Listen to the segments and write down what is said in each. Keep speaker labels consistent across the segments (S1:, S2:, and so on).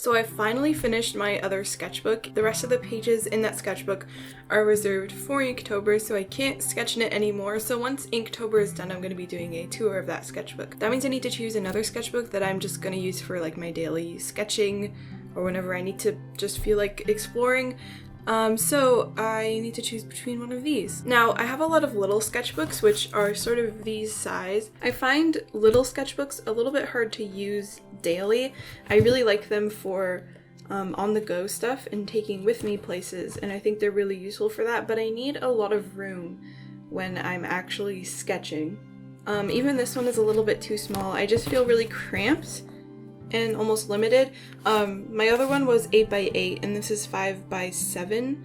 S1: So I finally finished my other sketchbook. The rest of the pages in that sketchbook are reserved for Inktober, so I can't sketch in it anymore. So once Inktober is done, I'm going to be doing a tour of that sketchbook. That means I need to choose another sketchbook that I'm just going to use for like my daily sketching or whenever I need to just feel like exploring. So I need to choose between one of these. Now, I have a lot of little sketchbooks, which are sort of these size. I find little sketchbooks a little bit hard to use daily. I really like them for on-the-go stuff and taking with me places, and I think they're really useful for that, but I need a lot of room when I'm actually sketching. Even this one is a little bit too small. I just feel really cramped and almost limited. My other one was 8x8 and this is 5x7,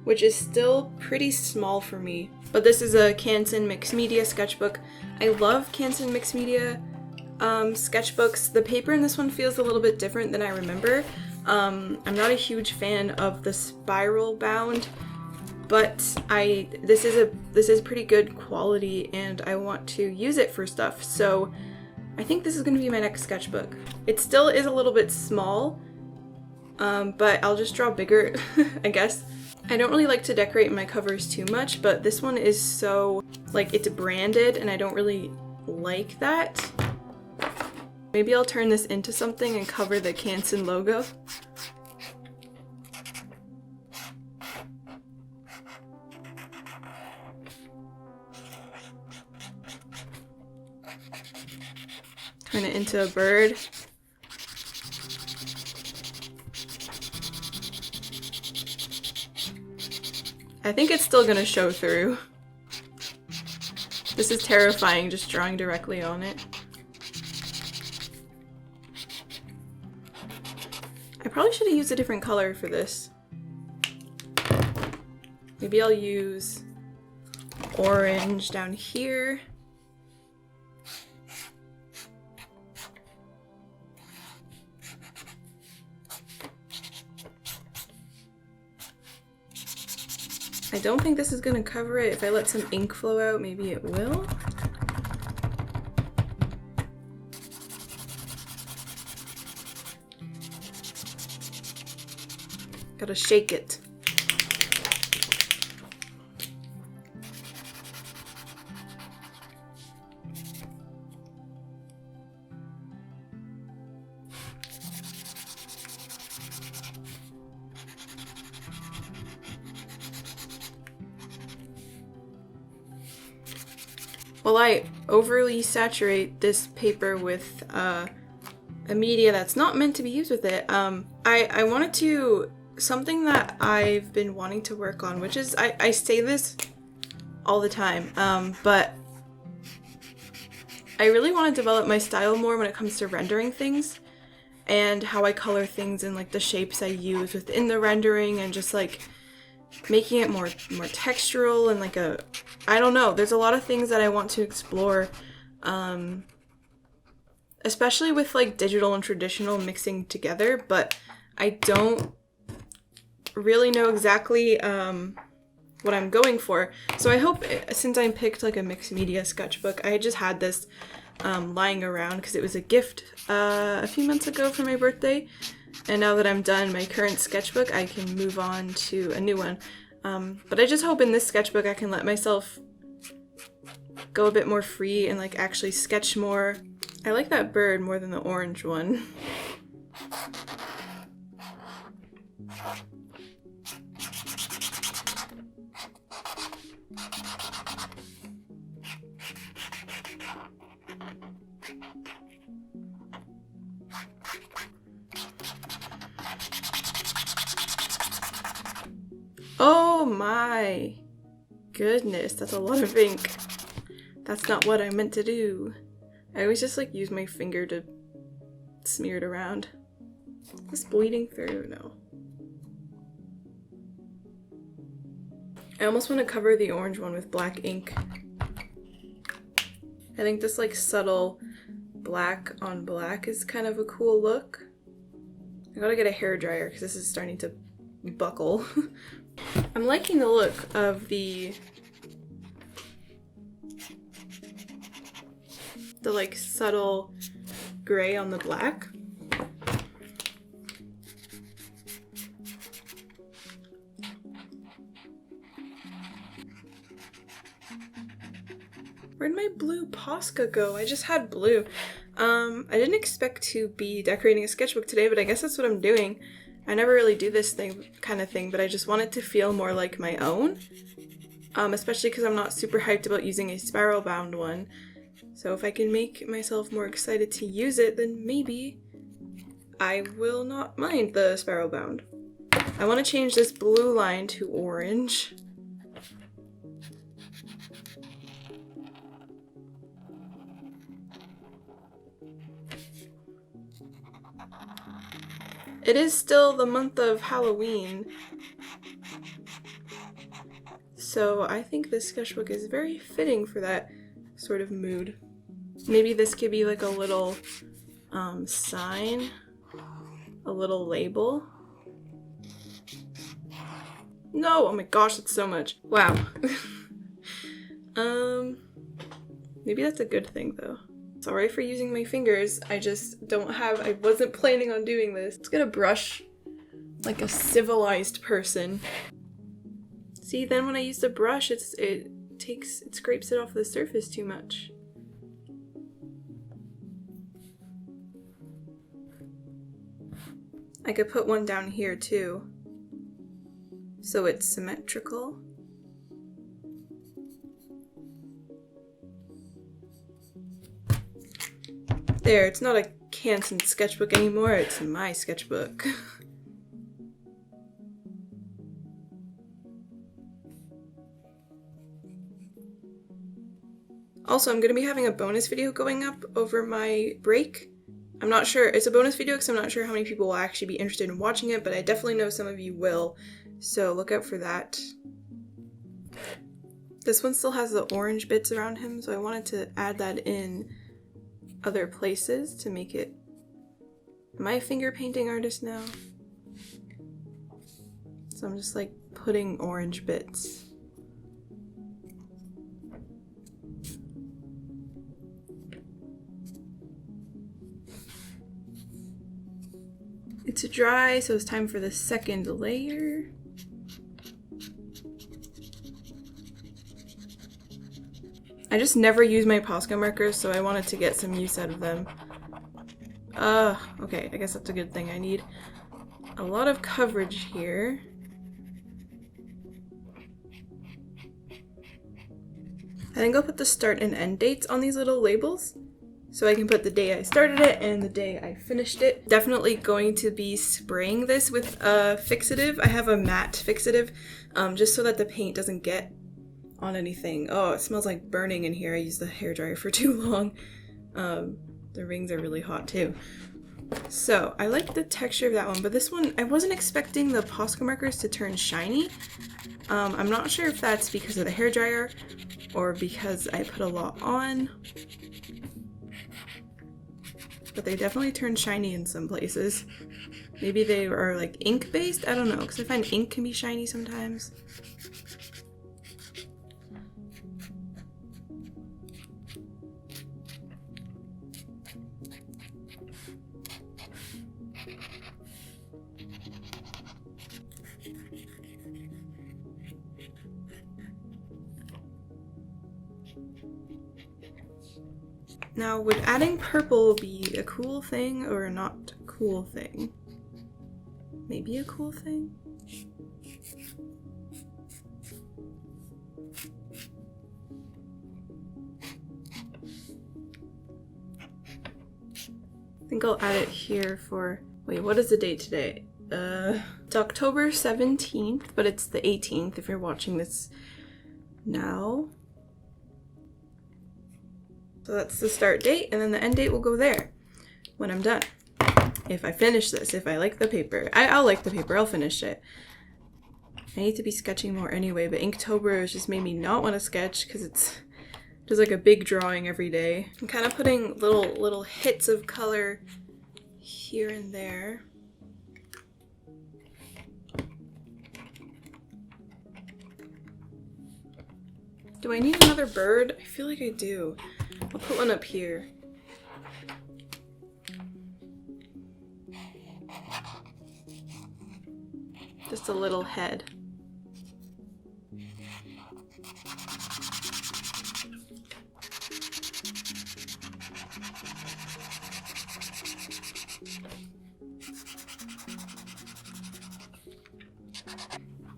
S1: which is still pretty small for me. But this is a Canson Mixed Media sketchbook. I love Canson Mixed Media sketchbooks. The paper in this one feels a little bit different than I remember. I'm not a huge fan of the spiral bound, but this is pretty good quality and I want to use it for stuff. So I think this is going to be my next sketchbook. It still is a little bit small, but I'll just draw bigger, I guess. I don't really like to decorate my covers too much, but this one is so, like, it's branded and I don't really like that. Maybe I'll turn this into something and cover the Canson logo. Turn it into a bird. I think it's still gonna show through. This is terrifying, just drawing directly on it. I probably should have used a different color for this. Maybe I'll use orange down here. I don't think this is going to cover it. If I let some ink flow out, maybe it will. Gotta shake it. Well, I overly saturate this paper with a media that's not meant to be used with it. I wanted to, something that I've been wanting to work on, which is, I say this all the time, but I really want to develop my style more when it comes to rendering things and how I color things and like the shapes I use within the rendering and just like making it more textural and like a, I don't know, there's a lot of things that I want to explore, especially with like digital and traditional mixing together, but I don't really know exactly what I'm going for. So I hope, since I picked like a mixed media sketchbook, I just had this lying around because it was a gift a few months ago for my birthday. And now that I'm done my current sketchbook, I can move on to a new one. But I just hope in this sketchbook I can let myself go a bit more free and like actually sketch more. I like that bird more than the orange one. Oh my goodness, that's a lot of ink. That's not what I meant to do. I always just like use my finger to smear it around. Is this bleeding through? No. I almost want to cover the orange one with black ink. I think this like subtle black on black is kind of a cool look. I gotta get a hairdryer because this is starting to buckle. I'm liking the look of the like subtle gray on the black. Posca go? I just had blue. I didn't expect to be decorating a sketchbook today, but I guess that's what I'm doing. I never really do this kind of thing, but I just want it to feel more like my own. Especially because I'm not super hyped about using a spiral bound one. So if I can make myself more excited to use it, then maybe I will not mind the spiral bound. I want to change this blue line to orange. It is still the month of Halloween, so I think this sketchbook is very fitting for that sort of mood. Maybe this could be like a little sign, a little label. No, oh my gosh, that's so much. Wow. Maybe that's a good thing though. Sorry for using my fingers, I wasn't planning on doing this. Let's get a brush like a civilized person. See, then when I use the brush, it scrapes it off the surface too much. I could put one down here too, so it's symmetrical. There, it's not a Canson sketchbook anymore, it's my sketchbook. Also, I'm going to be having a bonus video going up over my break. I'm not sure, it's a bonus video because I'm not sure how many people will actually be interested in watching it, but I definitely know some of you will, so look out for that. This one still has the orange bits around him, so I wanted to add that in other places to make it... Am I a finger painting artist now? So I'm just like putting orange bits. It's dry, so it's time for the second layer. I just never use my Posca markers, so I wanted to get some use out of them. Okay, I guess that's a good thing. I need a lot of coverage here. I think I'll put the start and end dates on these little labels, so I can put the day I started it and the day I finished it. Definitely going to be spraying this with a fixative. I have a matte fixative, just so that the paint doesn't get on anything. Oh, it smells like burning in here. I used the hairdryer for too long. The rings are really hot too. So I like the texture of that one, but this one, I wasn't expecting the Posca markers to turn shiny. I'm not sure if that's because of the hairdryer or because I put a lot on, but they definitely turn shiny in some places. Maybe they are like ink based? I don't know, because I find ink can be shiny sometimes. Now, would adding purple be a cool thing or not a cool thing? Maybe a cool thing? I think I'll add it here for... Wait, what is the date today? It's October 17th, but it's the 18th if you're watching this now. So that's the start date, and then the end date will go there when I'm done. If I finish this, if I like the paper. I'll like the paper, I'll finish it. I need to be sketching more anyway, but Inktober has just made me not want to sketch because it's just like a big drawing every day. I'm kind of putting little hits of color here and there. Do I need another bird? I feel like I do. I'll put one up here. Just a little head.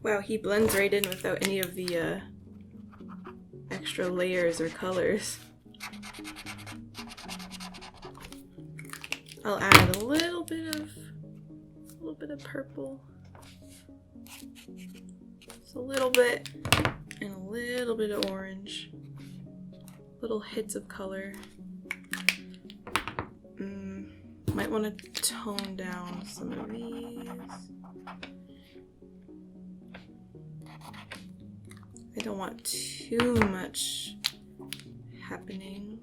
S1: Wow, he blends right in without any of the extra layers or colors. I'll add a little bit of purple. Just a little bit, and a little bit of orange. Little hits of color. Might want to tone down some of these. I don't want too much happening.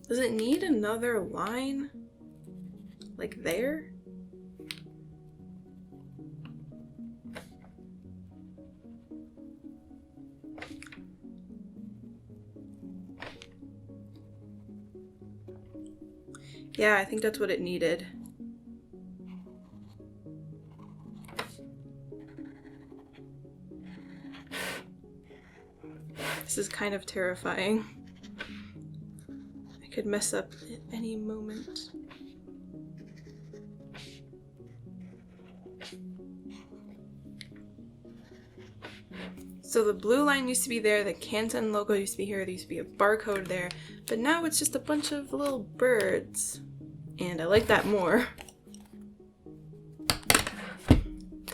S1: Does it need another line? Like there? Yeah, I think that's what it needed. This is kind of terrifying. I could mess up at any moment. So the blue line used to be there, the Canton logo used to be here, there used to be a barcode there, but now it's just a bunch of little birds. And I like that more.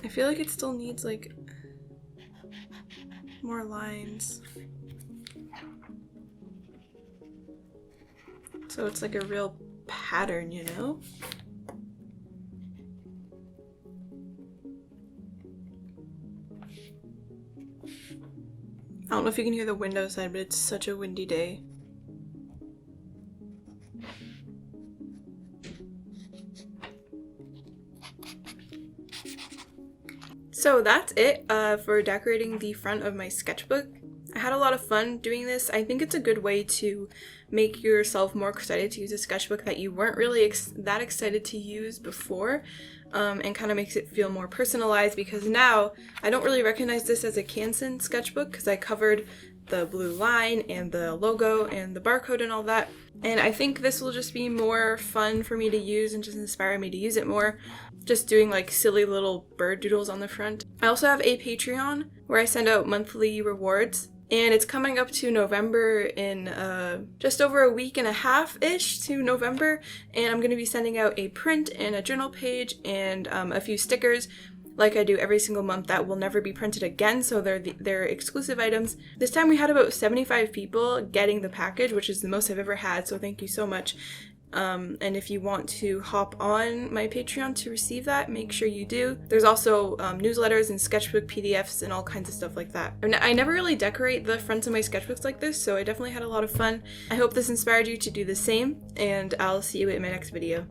S1: I feel like it still needs like more lines. So it's like a real pattern, you know? I don't know if you can hear the wind outside, but it's such a windy day. So that's it for decorating the front of my sketchbook. I had a lot of fun doing this. I think it's a good way to make yourself more excited to use a sketchbook that you weren't really that excited to use before, and kind of makes it feel more personalized, because now I don't really recognize this as a Canson sketchbook because I covered the blue line and the logo and the barcode and all that. And I think this will just be more fun for me to use and just inspire me to use it more. Just doing like silly little bird doodles on the front. I also have a Patreon where I send out monthly rewards. And it's coming up to November in just over a week and a half-ish to November. And I'm going to be sending out a print and a journal page and a few stickers like I do every single month that will never be printed again. So they're exclusive items. This time we had about 75 people getting the package, which is the most I've ever had. So thank you so much. And if you want to hop on my Patreon to receive that, make sure you do. There's also newsletters and sketchbook PDFs and all kinds of stuff like that. And I never really decorate the fronts of my sketchbooks like this, so I definitely had a lot of fun. I hope this inspired you to do the same, and I'll see you in my next video.